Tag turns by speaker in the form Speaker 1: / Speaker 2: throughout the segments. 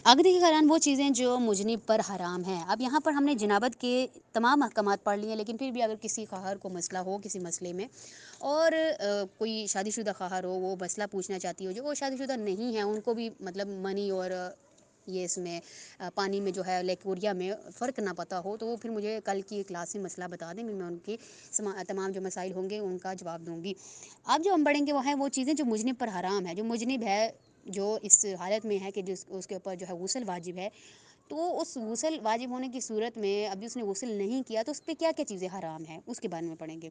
Speaker 1: آگے دیکھیے قرآن وہ چیزیں جو مجنب پر حرام ہیں۔ اب یہاں پر ہم نے جنابت کے تمام احکامات پڑھ لیے ہیں، لیکن پھر بھی اگر کسی خواہر کو مسئلہ ہو کسی مسئلے میں، اور کوئی شادی شدہ خواہر ہو، وہ مسئلہ پوچھنا چاہتی ہو، جو وہ شادی شدہ نہیں ہیں، ان کو بھی مطلب منی اور یہ اس میں پانی میں جو ہے لیکوریا میں فرق نہ پتہ ہو، تو وہ پھر مجھے کل کی کلاس میں مسئلہ بتا دیں، میں ان کی تمام جو مسائل ہوں گے ان کا جواب دوں گی۔ اب جو ہم پڑھیں گے وہ ہیں وہ چیزیں جو مجنب پر حرام ہے۔ جو مجنب ہے، جو اس حالت میں ہے کہ اس کے اوپر جو ہے غسل واجب ہے، تو اس غسل واجب ہونے کی صورت میں ابھی اس نے غسل نہیں کیا تو اس پہ کیا کیا چیزیں حرام ہیں، اس کے بارے میں پڑھیں گے۔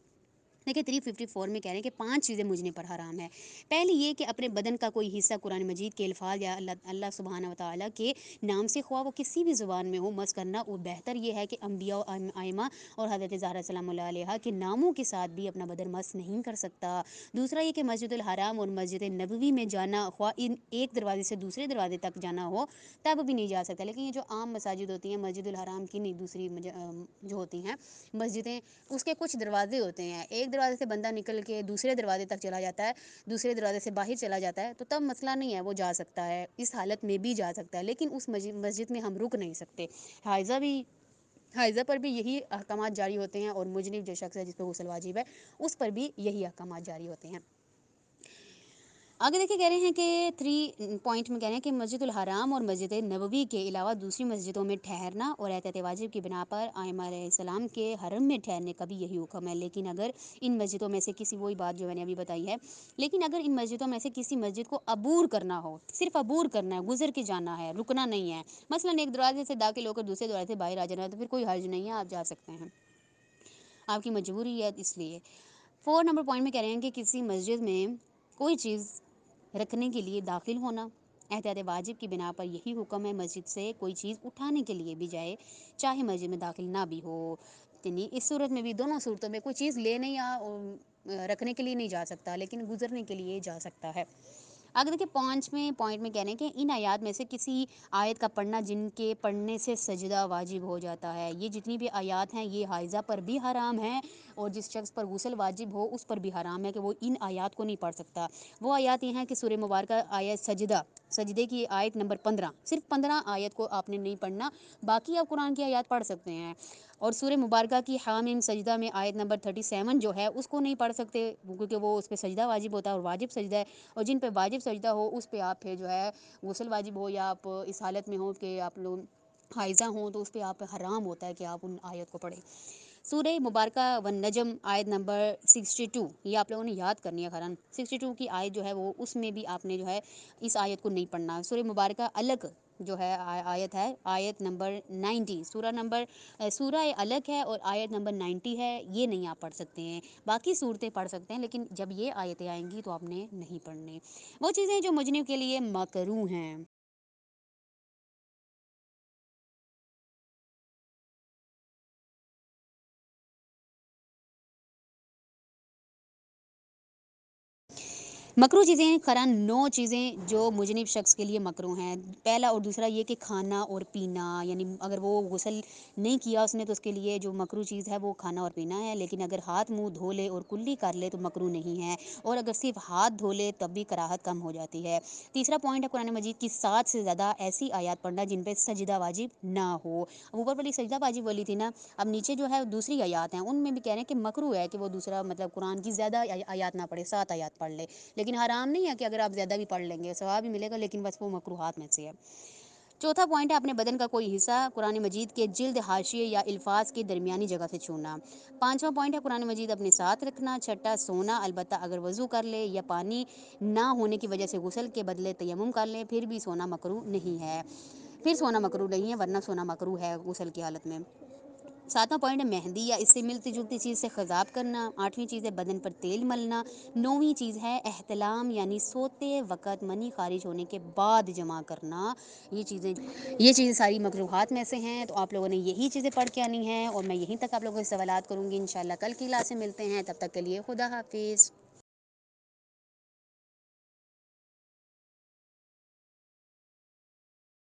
Speaker 1: دیکھیں 354 میں کہہ رہے ہیں کہ 5 چیزیں مجنب پر حرام ہے۔ پہلی یہ کہ اپنے بدن کا کوئی حصہ قرآن مجید کے الفاظ یا اللہ سبحانہ و تعالیٰ کے نام سے، خواہ وہ کسی بھی زبان میں ہو، مس کرنا۔ اور بہتر یہ ہے کہ انبیاء و ائمہ اور حضرت زہرا سلام اللہ علیہا کے ناموں کے ساتھ بھی اپنا بدن مس نہیں کر سکتا۔ دوسرا یہ کہ مسجد الحرام اور مسجد نبوی میں جانا، خواہ ان ایک دروازے سے دوسرے دروازے تک جانا ہو تب بھی نہیں جا سکتا۔ لیکن یہ جو عام مساجد ہوتی ہیں، مسجد الحرام کی نہیں، دوسری جو ہوتی ہیں مسجدیں، اس کے کچھ دروازے ہوتے ہیں، ایک دروازے سے بندہ نکل کے دوسرے دروازے تک چلا جاتا ہے، دوسرے دروازے سے باہر چلا جاتا ہے، تو تب مسئلہ نہیں ہے، وہ جا سکتا ہے، اس حالت میں بھی جا سکتا ہے، لیکن اس مسجد میں ہم رک نہیں سکتے۔ حائضہ پر بھی یہی احکامات جاری ہوتے ہیں، اور مجنب جو شخص ہے جس پہ غسل واجب ہے اس پر بھی یہی احکامات جاری ہوتے ہیں۔ آگے دیکھیں کہہ رہے ہیں کہ 3 پوائنٹ میں کہہ رہے ہیں کہ مسجد الحرام اور مسجد نبوی کے علاوہ دوسری مسجدوں میں ٹھہرنا اور احتیاط واجب کی بنا پر ائمہ علیہ السلام کے حرم میں ٹھہرنے کا بھی یہی حکم ہے۔ لیکن اگر ان مسجدوں میں سے کسی، وہی بات جو میں نے ابھی بتائی ہے، لیکن اگر ان مسجدوں میں سے کسی مسجد کو عبور کرنا ہو، صرف عبور کرنا ہے، گزر کے جانا ہے، رکنا نہیں ہے، مثلاً ایک دروازے سے داخل ہو کر دوسرے دروازے سے باہر آ جانا ہے، تو پھر کوئی حرج نہیں ہے، آپ جا سکتے ہیں، آپ کی مجبوری ہے اس لیے۔ 4 نمبر پوائنٹ میں کہہ رہے ہیں کہ کسی مسجد میں کوئی چیز رکھنے کے لیے داخل ہونا، احتیاط واجب کی بنا پر یہی حکم ہے۔ مسجد سے کوئی چیز اٹھانے کے لیے بھی جائے، چاہے مسجد میں داخل نہ بھی ہو، یعنی اس صورت میں بھی، دونوں صورتوں میں کوئی چیز لینے یا رکھنے کے لیے نہیں جا سکتا، لیکن گزرنے کے لیے جا سکتا ہے۔ آگے دیکھیں 5ویں پوائنٹ میں کہہ رہے ہیں کہ ان آیات میں سے کسی آیت کا پڑھنا جن کے پڑھنے سے سجدہ واجب ہو جاتا ہے، یہ جتنی بھی آیات ہیں یہ حائضہ پر بھی حرام ہیں، اور جس شخص پر غسل واجب ہو اس پر بھی حرام ہے کہ وہ ان آیات کو نہیں پڑھ سکتا۔ وہ آیات یہ ہیں کہ سورہ مبارکہ آیت سجدے کی آیت نمبر 15، صرف 15 آیت کو آپ نے نہیں پڑھنا، باقی آپ قرآن کی آیات پڑھ سکتے ہیں۔ اور سورہ مبارکہ کی حامیم سجدہ میں آیت نمبر 37 جو ہے اس کو نہیں پڑھ سکتے، کیونکہ وہ اس پہ سجدہ واجب ہوتا ہے اور واجب سجدہ ہے، اور جن پہ واجب سجدہ ہو اس پہ آپ پہ جو ہے غسل واجب ہو، یا آپ اس حالت میں ہو کہ آپ لوگ حائضہ ہوں، تو اس پہ آپ پہ حرام ہوتا ہے کہ آپ ان آیت کو پڑھیں۔ سورہ مبارکہ والنجم آیت نمبر 62، یہ آپ لوگوں نے یاد کرنی ہے خیرن، 62 کی آیت جو ہے وہ اس میں بھی آپ نے جو ہے اس آیت کو نہیں پڑھنا۔ سورہ مبارکہ الگ جو ہے آیت ہے، آیت نمبر 90، سورہ الگ ہے اور آیت نمبر 90 ہے، یہ نہیں آپ پڑھ سکتے ہیں، باقی صورتیں پڑھ سکتے ہیں، لیکن جب یہ آیتیں آئیں گی تو آپ نے نہیں پڑھنے۔ وہ چیزیں جو مجنب کے لیے مکروہ ہیں۔ مکروہ چیزیں قرآن 9 چیزیں جو مجنب شخص کے لیے مکروہ ہیں۔ پہلا اور دوسرا یہ کہ کھانا اور پینا، یعنی اگر وہ غسل نہیں کیا اس نے تو اس کے لیے جو مکروہ چیز ہے وہ کھانا اور پینا ہے، لیکن اگر ہاتھ منہ دھو لے اور کلی کر لے تو مکروہ نہیں ہے، اور اگر صرف ہاتھ دھو لے تب بھی کراہت کم ہو جاتی ہے۔ تیسرا پوائنٹ ہے قرآن مجید کی 7 سے زیادہ ایسی آیات پڑھنا جن پہ سجدہ واجب نہ ہو۔ اب اوپر والی سجدہ واجب والی تھی نا، اب نیچے جو ہے دوسری آیات ہیں ان میں بھی کہہ رہے ہیں کہ مکروہ ہے کہ وہ دوسرا مطلب قرآن کی زیادہ آیات نہ پڑھے، 7 آیات پڑھ لے، لیکن حرام نہیں ہے کہ اگر آپ زیادہ بھی پڑھ لیں گے ثواب بھی ملے گا، لیکن بس وہ مکروہات میں سے ہے۔ چوتھا پوائنٹ ہے اپنے بدن کا کوئی حصہ قرآن مجید کے جلد، حاشیے یا الفاظ کی درمیانی جگہ سے چھونا۔ پانچواں پوائنٹ ہے قرآن مجید اپنے ساتھ رکھنا۔ چھٹا سونا، البتہ اگر وضو کر لے یا پانی نہ ہونے کی وجہ سے غسل کے بدلے تیمم کر لیں پھر بھی سونا مکروہ نہیں ہے، ورنہ سونا مکروہ ہے غسل کی حالت میں۔ ساتواں پوائنٹ ہے مہندی یا اس سے ملتی جلتی چیز سے خضاب کرنا۔ آٹھویں چیز ہے بدن پر تیل ملنا۔ نویں چیز ہے احتلام، یعنی سوتے وقت منی خارج ہونے کے بعد جمع کرنا۔ یہ چیزیں ساری مکروہات میں سے ہیں، تو آپ لوگوں نے یہی چیزیں پڑھ کے آنی ہیں، اور میں یہیں تک آپ لوگوں سے سوالات کروں گی انشاءاللہ۔ کل کی کلاس میں ملتے ہیں، تب تک کے لیے خدا حافظ۔